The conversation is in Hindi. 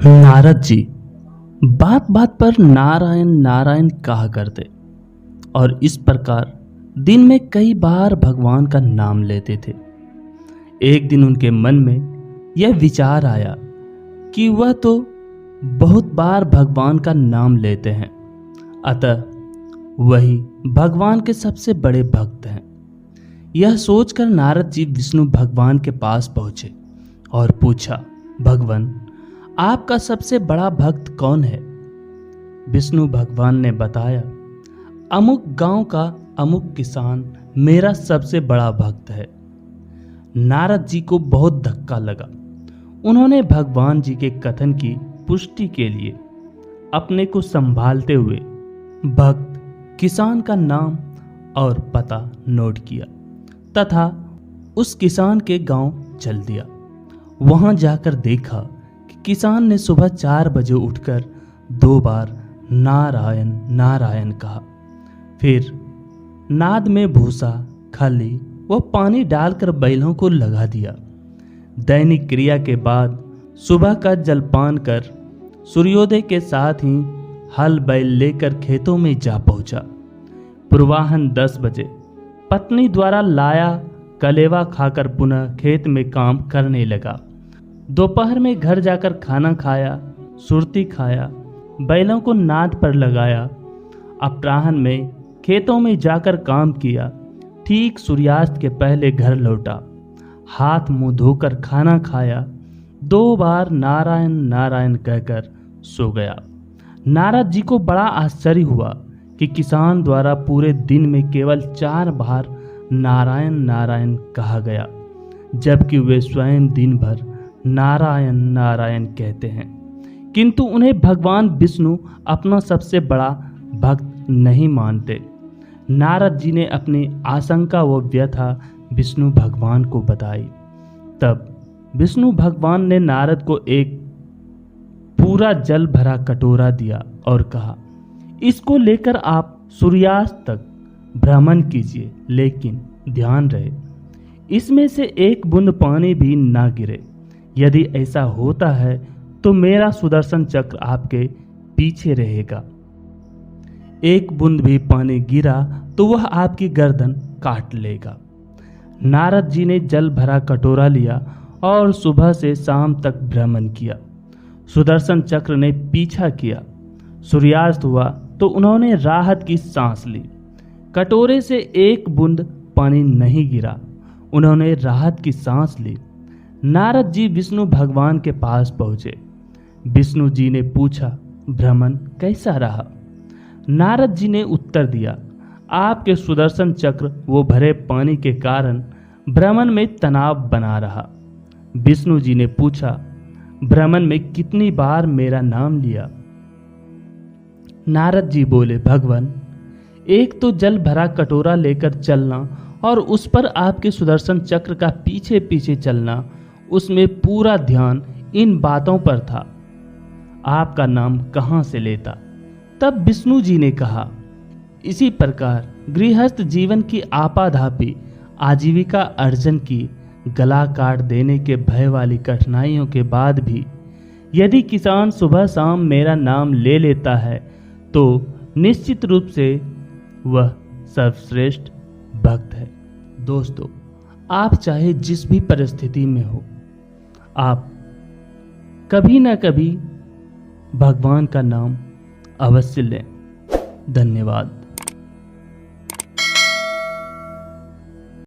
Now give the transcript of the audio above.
नारद जी बात बात पर नारायण नारायण कहा करते और इस प्रकार दिन में कई बार भगवान का नाम लेते थे। एक दिन उनके मन में यह विचार आया कि वह तो बहुत बार भगवान का नाम लेते हैं, अतः वही भगवान के सबसे बड़े भक्त हैं। यह सोचकर नारद जी विष्णु भगवान के पास पहुंचे और पूछा, भगवान आपका सबसे बड़ा भक्त कौन है? विष्णु भगवान ने बताया, अमुक गांव का अमुक किसान मेरा सबसे बड़ा भक्त है। नारद जी को बहुत धक्का लगा। उन्होंने भगवान जी के कथन की पुष्टि के लिए अपने को संभालते हुए भक्त किसान का नाम और पता नोट किया तथा उस किसान के गांव चल दिया। वहां जाकर देखा कि किसान ने सुबह 4 बजे उठकर 2 बार नारायण नारायण कहा। फिर नाद में भूसा, खली व पानी डालकर बैलों को लगा दिया। दैनिक क्रिया के बाद सुबह का जलपान कर सूर्योदय के साथ ही हल बैल लेकर खेतों में जा पहुंचा। पूर्वाह्न 10 बजे पत्नी द्वारा लाया कलेवा खाकर पुनः खेत में काम करने लगा। दोपहर में घर जाकर खाना खाया, सुरती खाया, बैलों को नाद पर लगाया। अपराह्न में खेतों में जाकर काम किया। ठीक सूर्यास्त के पहले घर लौटा, हाथ मुंह धोकर खाना खाया, 2 बार नारायण नारायण कहकर सो गया। नारद जी को बड़ा आश्चर्य हुआ कि किसान द्वारा पूरे दिन में केवल 4 बार नारायण नारायण कहा गया, जबकि वे स्वयं दिन भर नारायण नारायण कहते हैं, किंतु उन्हें भगवान विष्णु अपना सबसे बड़ा भक्त नहीं मानते। नारद जी ने अपनी आशंका व व्यथा विष्णु भगवान को बताई। तब विष्णु भगवान ने नारद को एक पूरा जल भरा कटोरा दिया और कहा, इसको लेकर आप सूर्यास्त तक भ्रमण कीजिए, लेकिन ध्यान रहे इसमें से एक बूंद पानी भी ना गिरे। यदि ऐसा होता है तो मेरा सुदर्शन चक्र आपके पीछे रहेगा। एक बूंद भी पानी गिरा तो वह आपकी गर्दन काट लेगा। नारद जी ने जल भरा कटोरा लिया और सुबह से शाम तक भ्रमण किया। सुदर्शन चक्र ने पीछा किया। सूर्यास्त हुआ तो उन्होंने राहत की सांस ली। कटोरे से एक बूंद पानी नहीं गिरा। उन्होंने राहत की सांस ली। नारद जी विष्णु भगवान के पास पहुंचे। विष्णु जी ने पूछा, भ्रमण कैसा रहा? नारद जी ने उत्तर दिया, आपके सुदर्शन चक्र वो भरे पानी के कारण भ्रमण में तनाव बना रहा। विष्णु जी ने पूछा, भ्रमण में कितनी बार मेरा नाम लिया? नारद जी बोले, भगवान एक तो जल भरा कटोरा लेकर चलना और उस पर आपके सुदर्शन चक्र का पीछे पीछे चलना, उसमें पूरा ध्यान इन बातों पर था। आपका नाम कहां से लेता? तब विष्णु जी ने कहा, इसी प्रकार गृहस्थ जीवन की आपाधापी आजीविका अर्जन की गला काट देने के भय वाली कठिनाइयों के बाद भी यदि किसान सुबह शाम मेरा नाम ले लेता है तो निश्चित रूप से वह सर्वश्रेष्ठ भक्त है। दोस्तों, आप चाहे जिस भी परिस्थिति में हो, आप कभी ना कभी भगवान का नाम अवश्य लें। धन्यवाद।